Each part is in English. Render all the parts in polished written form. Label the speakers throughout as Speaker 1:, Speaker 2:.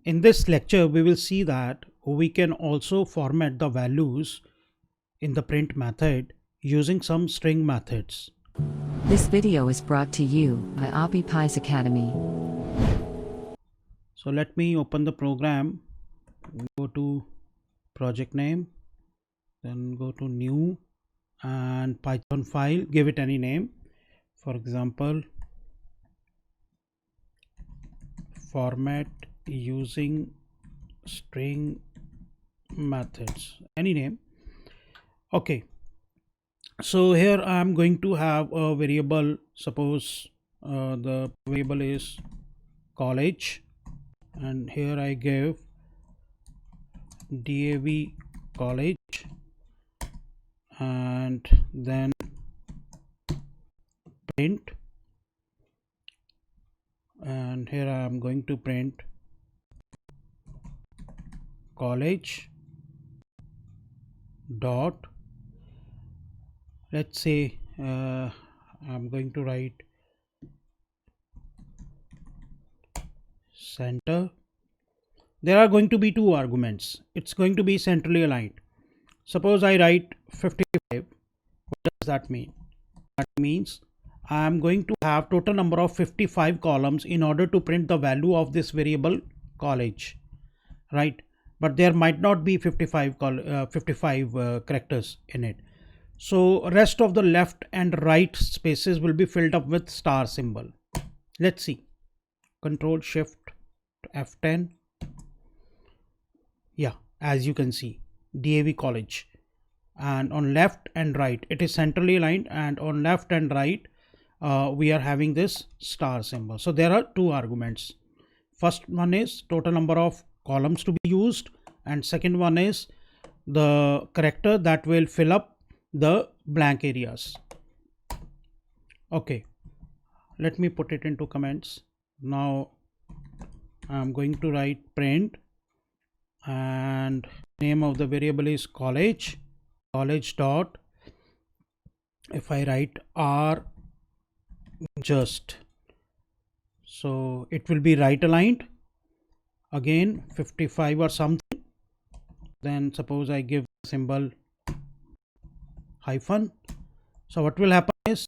Speaker 1: In this lecture, we will see that we can also format the values in the print method using some string methods.
Speaker 2: This video is brought to you by Appy Pie Academy.
Speaker 1: So let me open the program, go to project name, then go to new and Python file, give it any name. For example, format using string methods, any name. Okay, so here I am going to have a variable. Suppose the variable is college, and here I give DAV college, and then print, and here I am going to print college dot, let's say I'm going to write center. There are going to be two arguments. It's going to be centrally aligned. Suppose I write 55. What does that mean? That means I am going to have total number of 55 columns in order to print the value of this variable college, right? But there might not be 55 characters in it. So rest of the left and right spaces will be filled up with star symbol. Let's see. Control Shift F10. Yeah, as you can see, DAV college, and on left and right it is centrally aligned, and on left and right we are having this star symbol. So there are two arguments. First one is total number of columns to be used, and second one is the character that will fill up the blank areas. Okay, let me put it into comments. Now I'm going to write print, and name of the variable is college dot, if I write r just, so it will be right aligned, again 55 or something. Then suppose I give symbol hyphen. So what will happen is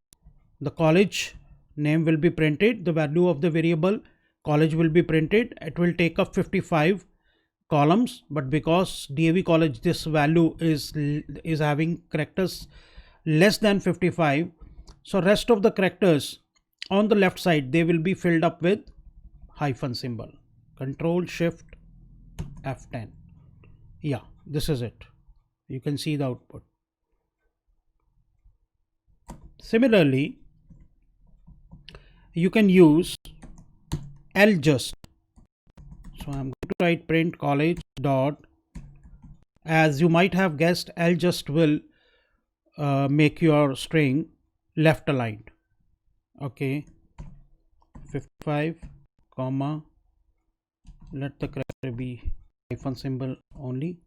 Speaker 1: the college name will be printed, the value of the variable college will be printed. It will take up 55 columns, but because DAV college, this value is having characters less than 55, so rest of the characters on the left side, they will be filled up with hyphen symbol. Control Shift F10. Yeah, this is it. You can see the output. Similarly, you can use ljust. So I'm going to write print college dot, as you might have guessed, ljust will make your string left aligned. Okay, 55 comma, let the character be hyphen symbol only.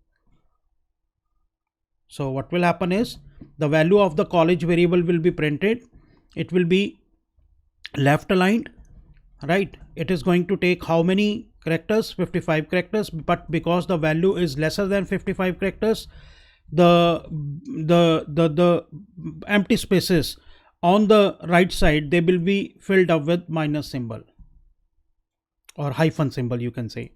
Speaker 1: So what will happen is the value of the college variable will be printed. It will be left aligned, right? It is going to take how many characters? 55 characters, but because the value is lesser than 55 characters, the empty spaces on the right side, they will be filled up with minus symbol or hyphen symbol, you can say.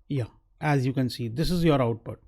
Speaker 1: Yeah, as you can see, this is your output.